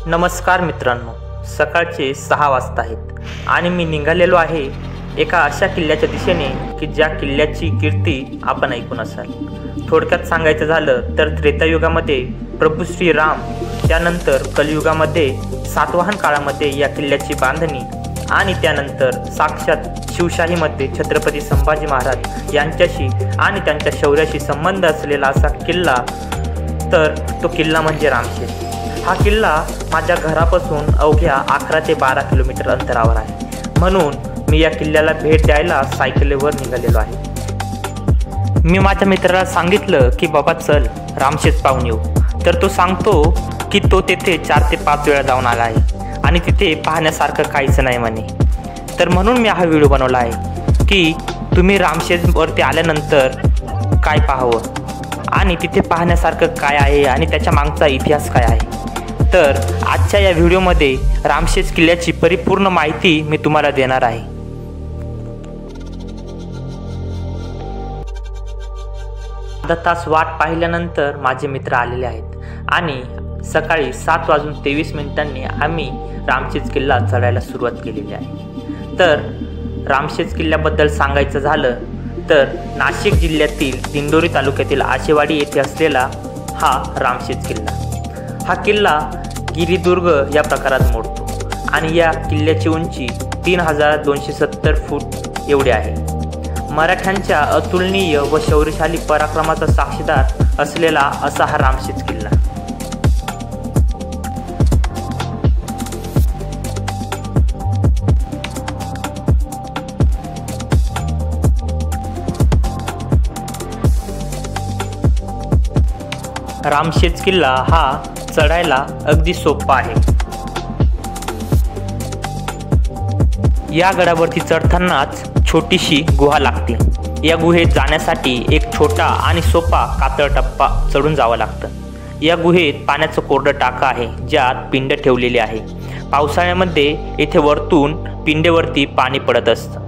नमस्कार मित्रांनो, सकाळचे 6 वाजता आहेत आणि मी निघालेलो आहे एका अशा किल्ल्याच्या दिशेने की ज्या किल्ल्याची कीर्ती आपण ऐकून असाल। थोडक्यात सांगायचं झालं तर त्रेतायुगामध्ये प्रभू श्रीराम, त्यानंतर कलियुगामध्ये सातवाहन काळामध्ये या किल्ल्याची बांधणी आणि त्यानंतर साक्षात शिवशाहीमध्ये छत्रपती संभाजी महाराज यांच्याशी आणि त्यांच्या शौर्याशी संबंध असलेला असा किल्ला, तर तो किल्ला म्हणजे रामशेज। हा किल्ला माझ्या घरापासून अवघ्या 11 ते 12 किलोमीटर अंतरावर आहे, म्हणून मी या किल्ल्याला भेट द्यायला सायकलीवर निघालेलो आहे। मी माझ्या मित्राला सांगितलं की बाबा चल रामशेज पाहून येऊ, तर तो सांगतो की तो तेथे 4 ते 5 वेळा जाऊन आला आहे आणि तिथे पाहण्यासारखं काहीच नाही म्हणे। तर म्हणून मी हा व्हिडिओ बनवला आहे की तुम्ही रामशेजवरती आल्यानंतर काय पाहावं आणि तिथे पाहण्यासारखं काय आहे आणि त्याच्या मागचा इतिहास काय आहे। तर आजच्या या व्हिडिओमध्ये रामशेज किल्ल्याची परिपूर्ण माहिती मी तुम्हाला देणार आहे। अर्धा तास वाट पाहिल्यानंतर माझे मित्र आलेले आहेत आणि सकाळी 7:23 आम्ही रामशेज किल्ला चढायला सुरुवात केलेली आहे। तर रामशेज किल्ल्याबद्दल सांगायचं झालं तर नाशिक जिल्ह्यातील दिंडोरी तालुक्यातील आशेवाडी येथे असलेला हा रामशेज किल्ला। हा किल्ला गिरिदुर्ग या प्रकारात मोडतो आणि या किल्ल्याची उंची 3270 फूट एवढी आहे। मराठ्यांच्या अतुलनीय व शौर्यशाली पराक्रमाचा साक्षीदार असलेला असा हा रामशेज किल्ला। रामशेज किल्ला हा चढायला अगदी सोपा आहे। या गडावरती चढतानाच छोटीशी गुहा लागते। या गुहेत जाण्यासाठी एक छोटा आणि सोपा कातळ टप्पा चढून जावं लागतं। या गुहेत पाण्याचं कोरडं टाकं आहे ज्यात पिंड ठेवलेली आहे। पावसाळ्यामध्ये येथे वरतून पिंडेवरती पाणी पडत असतं।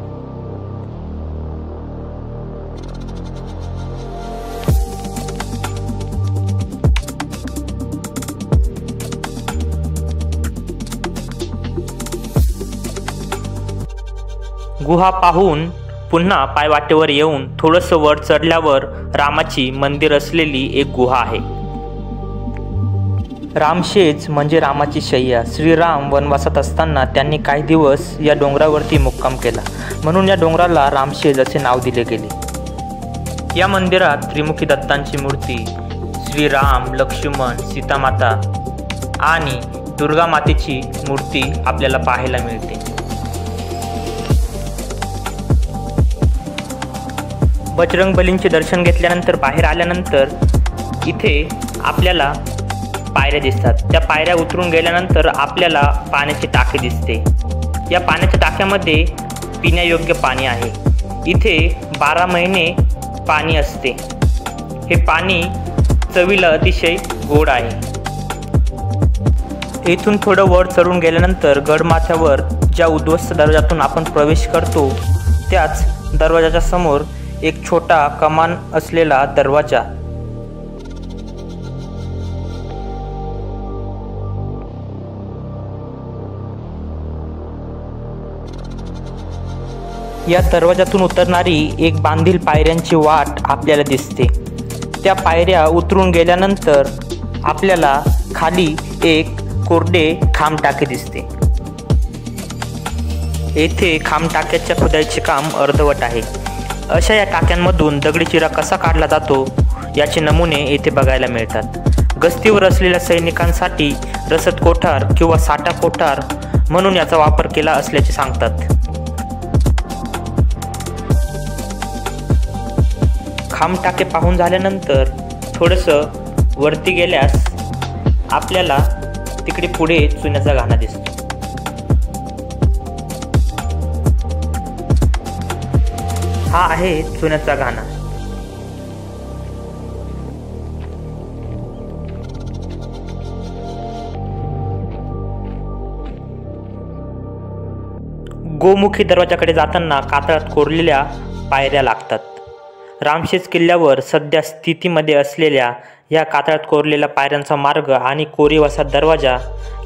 गुहा पाहून पुन्हा पायवाटेवर येऊन थोडंसं वर चढल्यावर रामाची मंदिर असलेली एक गुहा आहे। रामशेज म्हणजे रामाची शय्या। श्रीराम वनवासात असताना त्यांनी काही दिवस या डोंगरावरती मुक्काम केला, म्हणून या डोंगराला रामशेज असे नाव दिले गेले। या मंदिरात त्रिमुखी दत्तांची मूर्ती, श्रीराम, लक्ष्मण, सीतामाता आणि दुर्गा मातेची मूर्ती आपल्याला पाहायला मिळते। बजरंगबलींचे दर्शन घेतल्यानंतर बाहेर आल्यानंतर इथे आपल्याला पायऱ्या दिसतात। त्या पायऱ्या उतरून गेल्यानंतर आपल्याला पाण्याची टाकी दिसते। या पाण्याच्या टाक्यामध्ये पिण्यायोग्य पाणी आहे। इथे 12 महिने पाणी असते। हे पाणी चवीला अतिशय गोड आहे। इथून थोडं वर चढून गेल्यानंतर गडमाथ्यावर ज्या उद्ध्वस्त दरवाजातून आपण प्रवेश करतो त्याच दरवाजाच्या समोर एक छोटा कमान असलेला दरवाजा। या दरवाजातून उतरणारी एक बांधील पायऱ्यांची वाट आपल्याला दिसते। त्या पायऱ्या उतरून गेल्यानंतर आपल्याला खाली एक कोरडे खांबटाके दिसते। येथे खांबटाक्याच्या खोदाईचे काम अर्धवट आहे। अशा या टाक्यांमधून दगडी चिरा कसा काढला जातो याचे नमुने येथे बघायला मिळतात। गस्तीवर असलेल्या सैनिकांसाठी रसद कोठार किंवा साठा कोठार म्हणून याचा वापर केला असल्याचे सांगतात। खांबटाके पाहून झाल्यानंतर थोडंसं वरती गेल्यास आपल्याला तिकडे पुढे चुन्याचा घाणा दिसतो। हा आहे चुन्याचा घाणा। गोमुखी दरवाजाकडे जाताना कातळात कोरलेल्या पायऱ्या लागतात। रामशेज किल्ल्यावर सध्या स्थितीमध्ये असलेल्या या कातळात कोरलेल्या पायऱ्यांचा मार्ग आणि कोरीव दरवाजा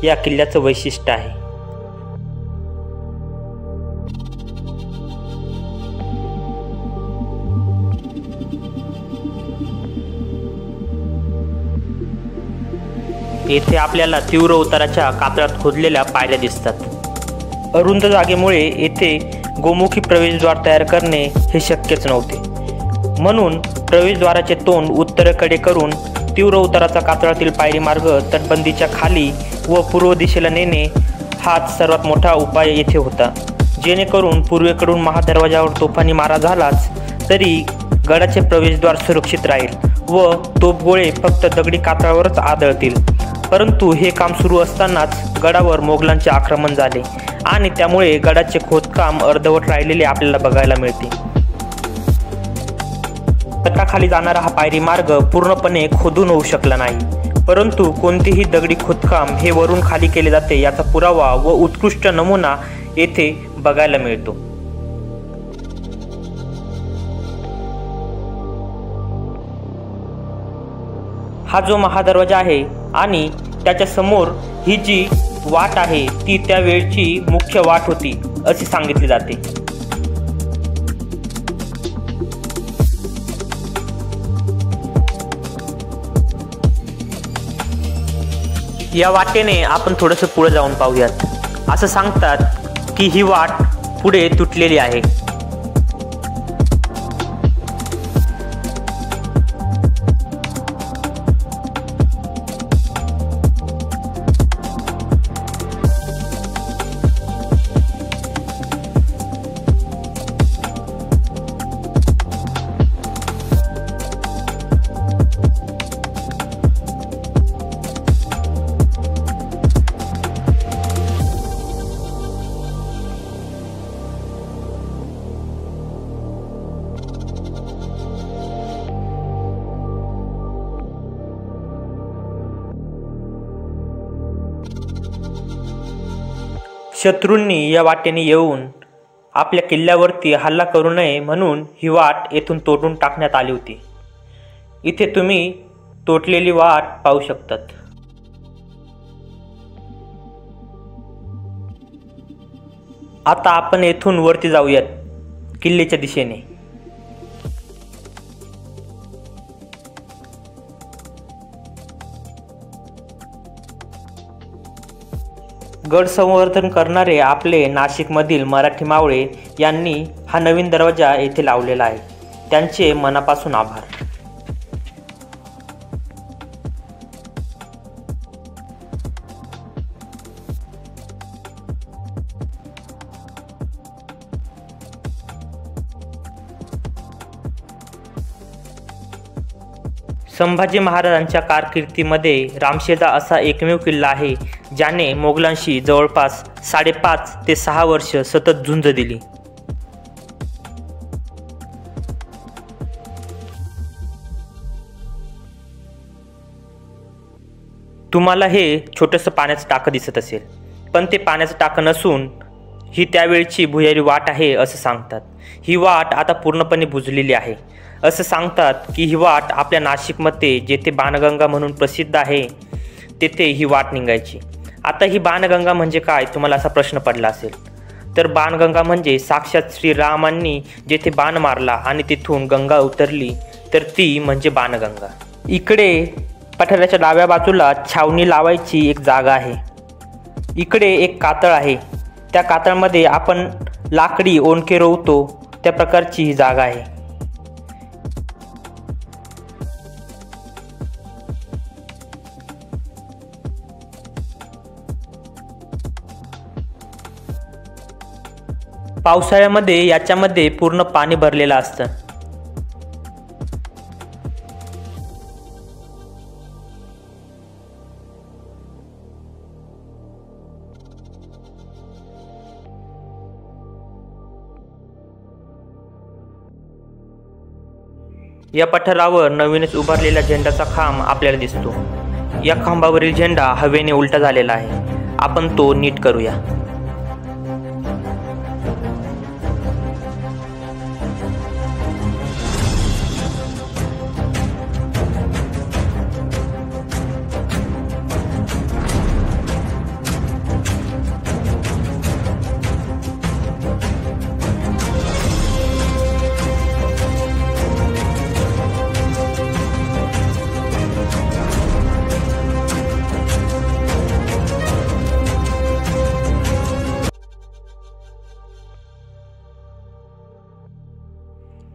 या किल्ल्याचं वैशिष्ट्य आहे. येथे आपल्याला तीव्र उताराच्या कातळात खोदलेल्या पायऱ्या दिसतात. अरुंद जागेमुळे येथे गोमुखी प्रवेशद्वार तयार करणे हे शक्यच नव्हते. म्हणून प्रवेशद्वाराचे तोंड उत्तरेकडे करून तीव्र उताराचा कातळातील पायरी मार्ग तटबंदीच्या खाली व पूर्व दिशेला नेणे हाच सर्वात मोठा उपाय येथे होता. जेणेकरून पूर्वेकडून महादरवाजावर तोफांनी मारा झालाच तरी गडाचे प्रवेशद्वार सुरक्षित राहील व तोफगोळे फक्त दगडी कातळावरच आदळतील. परंतु हे काम सुरू असतानाच गडावर मोगलांचे आक्रमण झाले आणि त्यामुळे गडाचे खोदकाम अर्धवट राहिलेले आपल्याला बघायला मिळते. तटाखाली जाणारा हा पायरी मार्ग पूर्णपणे खोदून होऊ शकला नाही, परंतु कोणतेही दगडी खोदकाम हे वरून खाली केले जाते याचा पुरावा व उत्कृष्ट नमुना येथे बघायला मिळतो. हा जो महादरवाजा आहे आणि त्याच्या समोर ही जी वाट आहे ती त्यावेळची मुख्य वाट होती असे सांगितले जाते. या वाटेने आपण थोडंसं पुढे जाऊन पाहूयात. असं सांगतात की ही वाट पुढे तुटलेली आहे. शत्रूंनी या वाटेने येऊन आपल्या किल्ल्यावरती हल्ला करू नये म्हणून ही वाट येथून तोडून टाकण्यात आली होती. इथे तुम्ही तोडलेली वाट पाहू शकतात. आता आपण येथून वरती जाऊयात किल्ल्याच्या दिशेने. गड संवर्धन करणारे आपले नाशिकमधील मराठी मावळे यांनी हा नवीन दरवाजा येथे लावलेला आहे. त्यांचे मनापासून आभार. संभाजी महाराजांच्या कारकिर्दीमध्ये रामशेज असा एकमेव किल्ला आहे ज्याने मोगलांशी जवळपास 5.5 ते 6 वर्ष सतत झुंज दिली. तुम्हाला हे छोटंसं पाण्याचं टाकं दिसत असेल, पण ते पाण्याचं टाकं नसून ही त्यावेळची भुयारी वाट आहे असं सांगतात. ही वाट आता पूर्णपणे बुजलेली आहे. असं सांगतात की ही वाट आपल्या नाशिकमध्ये जेथे बाणगंगा म्हणून प्रसिद्ध आहे तेथे ही वाट निघायची. आता ही बाणगंगा म्हणजे काय तुम्हाला असा प्रश्न पडला असेल, तर बाणगंगा म्हणजे साक्षात श्रीरामांनी जेथे बाण मारला आणि तिथून गंगा उतरली तर ती म्हणजे बाणगंगा. इकडे पठाराच्या डाव्या बाजूला छावणी लावायची एक जागा आहे. इकडे एक कातळ आहे. त्या कातळमध्ये आपण लाकडी ओंडके रोवतो त्या प्रकारची ही जागा आहे. पावसाळ्यामध्ये याच्यामध्ये पूर्ण पाणी भरलेलं असतं. या पठारावर नवीनच उभारलेला झेंडाचा खांब आपल्याला दिसतो. या खांबावरील झेंडा हवेने उलटा झालेला आहे. आपण तो नीट करूया.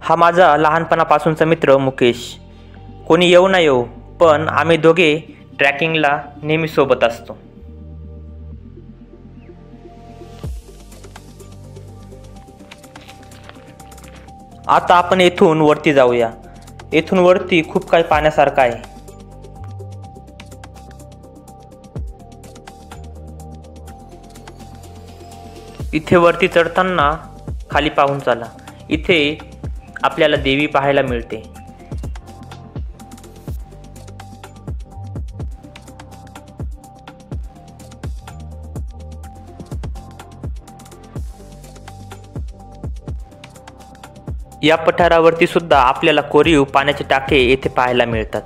हा माझा लहानपणापासूनचा मित्र मुकेश. कोणी येऊ ना येऊ, पण आम्ही दोघे ट्रॅकिंगला नेहमी सोबत असतो. आता आपण येथून वरती जाऊया. येथून वरती खूप काही पाहण्यासारखं आहे. इथे वरती चढताना खाली पाहून चला. इथे आपल्याला देवी पाहायला मिळते. या पठारावरती सुद्धा आपल्याला कोरीव पाण्याचे टाके येथे पाहायला मिळतात.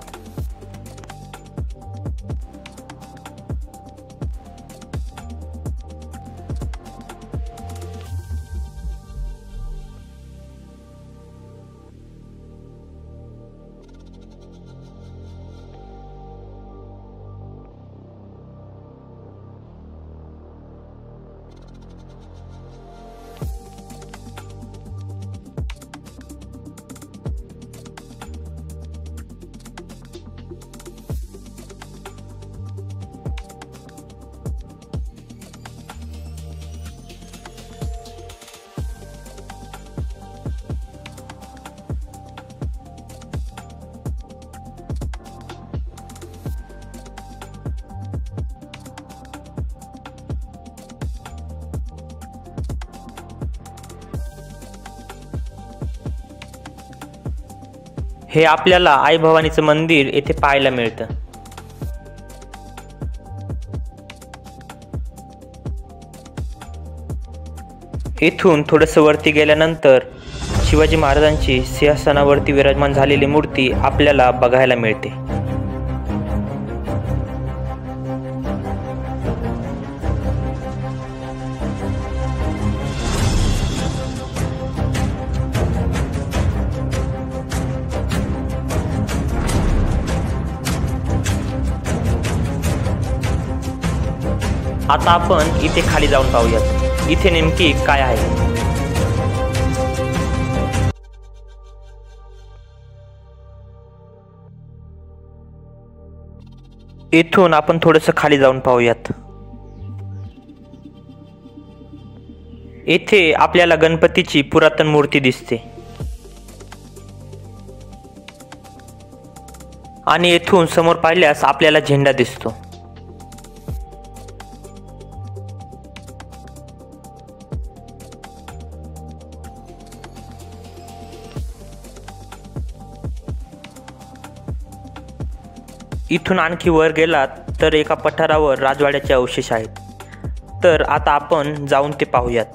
हे आपल्याला आई भवानीचं मंदिर येथे पाहायला मिळतं. येथून थोडंसं वरती गेल्यानंतर शिवाजी महाराजांची सिंहासनावरती विराजमान झालेली मूर्ती आपल्याला बघायला मिळते. आता आपण इथे खाली जाऊन पाहूयात, इथे नेमकी काय आहे. इथून आपण थोडंसं खाली जाऊन पाहूयात. येथे आपल्याला गणपतीची पुरातन मूर्ती दिसते आणि येथून समोर पाहिल्यास आपल्याला झेंडा दिसतो. इथून आणखी वर गेलात तर एका पठारावर राजवाड्याचे अवशेष आहेत. तर आता आपण जाऊन ते पाहूयात.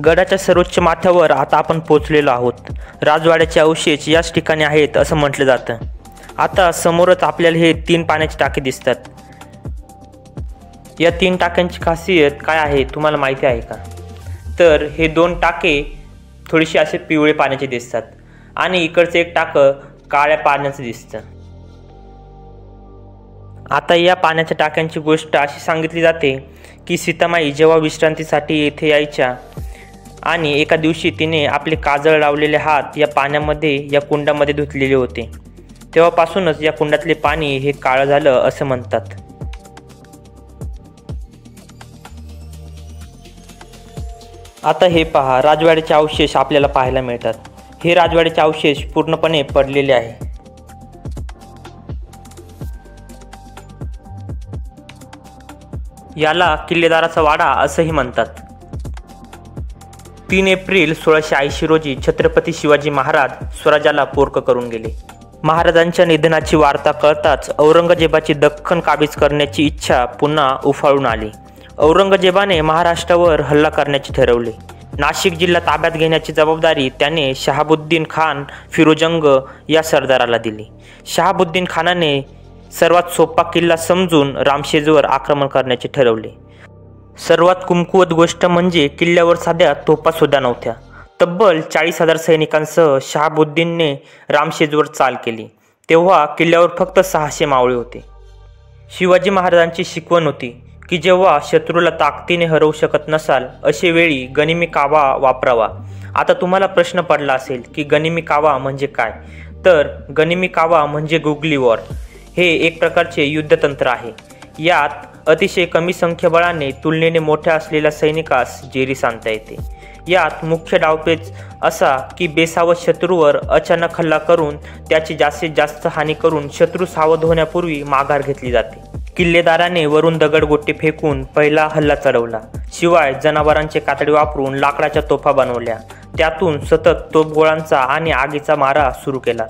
गडाच्या सर्वोच्च माथ्यावर आता आपण पोहोचलेलो आहोत. राजवाड्याचे अवशेष याच ठिकाणी आहेत असं म्हटलं जातं. आता समोरच आपल्याला हे 3 पाण्याचे टाके दिसतात. या 3 टाक्यांची खासियत काय आहे तुम्हाला माहिती आहे का? तर हे 2 टाके थोडीशी असे पिवळे पाण्याचे दिसतात आणि इकडचं एक टाकं काळ्या पाण्याचं दिसतं. आता या पाण्याच्या टाक्यांची गोष्ट अशी सांगितली जाते की सीतामाई जेव्हा विश्रांतीसाठी येथे यायच्या आणि एका दिवशी तिने आपले काजळ लावलेले हात या पाण्यामध्ये या कुंडामध्ये धुतलेले होते. तेव्हापासूनच या कुंडातले पाणी हे काळं झालं असं म्हणतात. आता हे पहा, राजवाड्याचे अवशेष आपल्याला पाहायला मिळतात. हे राजवाड्याचे अवशेष पूर्णपणे पडलेले आहे. याला किल्लेदाराचा वाडा असंही म्हणतात. 3 एप्रिल 1680 रोजी छत्रपती शिवाजी महाराज स्वराज्याला पोर्क करून गेले. महाराजांच्या निधनाची वार्ता कळताच औरंगजेबाची दख्खन काबीज करण्याची इच्छा पुन्हा उफाळून आली. औरंगजेबाने महाराष्ट्रावर हल्ला करण्याचे ठरवले. नाशिक जिल्हा ताब्यात घेण्याची जबाबदारी त्याने शहाबुद्दीन खान फिरोजंग या सरदाराला दिली. शहाबुद्दीन खानाने सर्वात सोपा किल्ला समजून रामशेजवर आक्रमण करण्याचे ठरवले. सर्वात कुमकुवत गोष्ट म्हणजे किल्ल्यावर साध्या तोफासुद्धा नव्हत्या. तब्बल 40,000 सैनिकांसह शहाबुद्दीनने रामशेजवर चाल केली. तेव्हा किल्ल्यावर फक्त 600 मावळे होते. शिवाजी महाराजांची शिकवण होती की जेव्हा शत्रूला ताकदीने हरवू शकत नसाल अशा वेळी गनिमी कावा वापरावा। आता तुम्हाला प्रश्न पडला असेल की गनिमी कावा म्हणजे काय? तर गनिमी कावा म्हणजे गुगली वॉर हे एक प्रकारचे युद्धतंत्र आहे। यात अतिशय कमी संख्याबळाने तुलनेने मोठ्या असलेल्या सैनिकास जेरीस आणता येते। यात मुख्य डावपेच असा की बेसावध शत्रूवर अचानक हल्ला करून त्याची जास्तीत जास्त हानी करून शत्रू सावध होण्यापूर्वी माघार घेतली जाते। किल्लेदाराने वरून दगडगोटे फेकून पहिला हल्ला चढवला, शिवाय जनावरांचे कातडे वापरून लाकडाच्या तोफा बनवल्या, त्यातून सतत तोफगोळांचा आणि आगीचा मारा सुरू केला।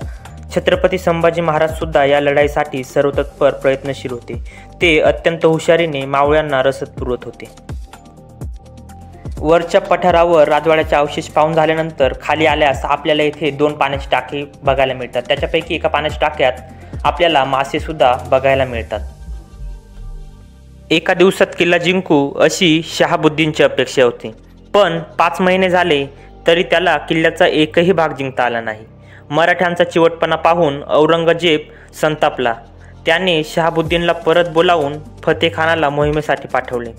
छत्रपती संभाजी महाराज सुद्धा या लढाईसाठी सर्वतत्पर प्रयत्नशील होते। ते अत्यंत हुशारीने मावळ्यांना रसद पुरवत होते। वरच्या पठारावर राजवाड्याचे अवशेष पाहून झाल्यानंतर खाली आल्यास आपल्याला येथे 2 पाण्याचे टाके बघायला मिळतात। त्याच्यापैकी एका पाण्याच्या टाक्यात आपल्याला मासे सुद्धा बघायला मिळतात। एका दिवसात किल्ला जिंकू अशी शहाबुद्दीनची अपेक्षा होती, पण 5 महिने झाले तरी त्याला किल्ल्याचा एकही भाग जिंकता आला नाही। मराठ्यांचा चिवटपणा पाहून औरंगजेब संतापला। त्याने शहाबुद्दीनला परत बोलावून फतेखानाला मोहिमेसाठी पाठवले।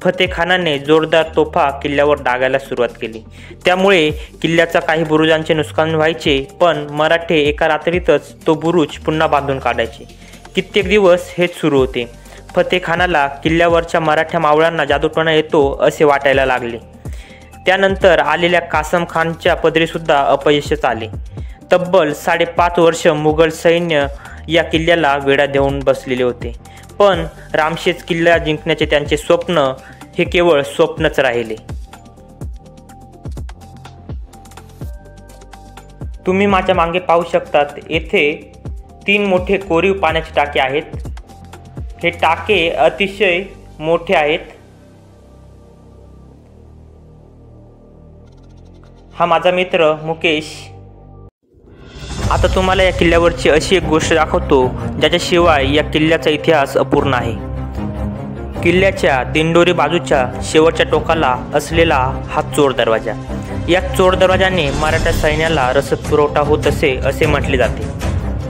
फतेखानाने जोरदार तोफा किल्ल्यावर डागायला सुरुवात केली, त्यामुळे किल्ल्याचा काही बुरुजांचे नुकसान व्हायचे, पण मराठे एका रात्रीतच तो बुरुज पुन्हा बांधून काढायचे। कित्येक दिवस हेच सुरू होते। फतेखानाला किल्ल्यावरच्या मराठा मावळ्यांना जादूटोणा येतो असे वाटायला लागले। त्यानंतर आलेल्या कासम खानच्या पदरी सुद्धा अपयशच आले। तब्बल 5.5 वर्ष मुघल सैन्य या किल्ल्याला वेढा देऊन बसलेले होते, पण रामशेज किल्ला जिंकण्याचे त्यांचे स्वप्न हे केवळ स्वप्नच राहिले। तुम्ही माझ्या मागे पाहू शकतात, येथे 3 मोठे कोरीव पाण्याचे टाके आहेत। हे टाके अतिशय मोठे आहेत। हा माझा मित्र मुकेश। आता तुम्हाला या किल्ल्यावरची अशी एक गोष्ट दाखवतो ज्याच्याशिवाय या किल्ल्याचा इतिहास अपूर्ण आहे। किल्ल्याच्या दिंडोरी बाजूच्या शेवटच्या टोकाला असलेला हा चोर दरवाजा। या चोर दरवाजाने मराठा सैन्याला रसद पुरवठा होत असे म्हटले जाते।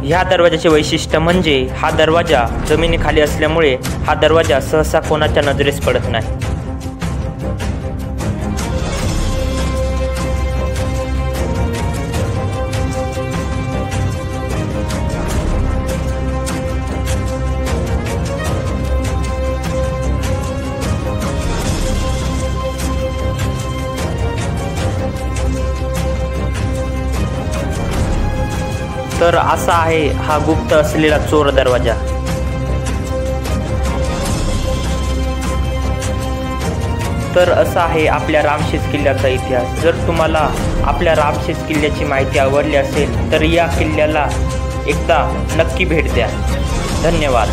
ह्या दरवाजाचे वैशिष्ट्य म्हणजे हा दरवाजा जमिनीखाली असल्यामुळे हा दरवाजा सहसा कोणाच्या नजरेस पडत नाही। तर असा आहे हा गुप्त असलेला चोर दरवाजा। तर असा आहे आपल्या रामशेज किल्ल्याचा इतिहास। जर तुम्हाला आपल्या रामशेज किल्ल्याची माहिती आवडली असेल तर या किल्ल्याला एकदा नक्की भेट द्या। धन्यवाद।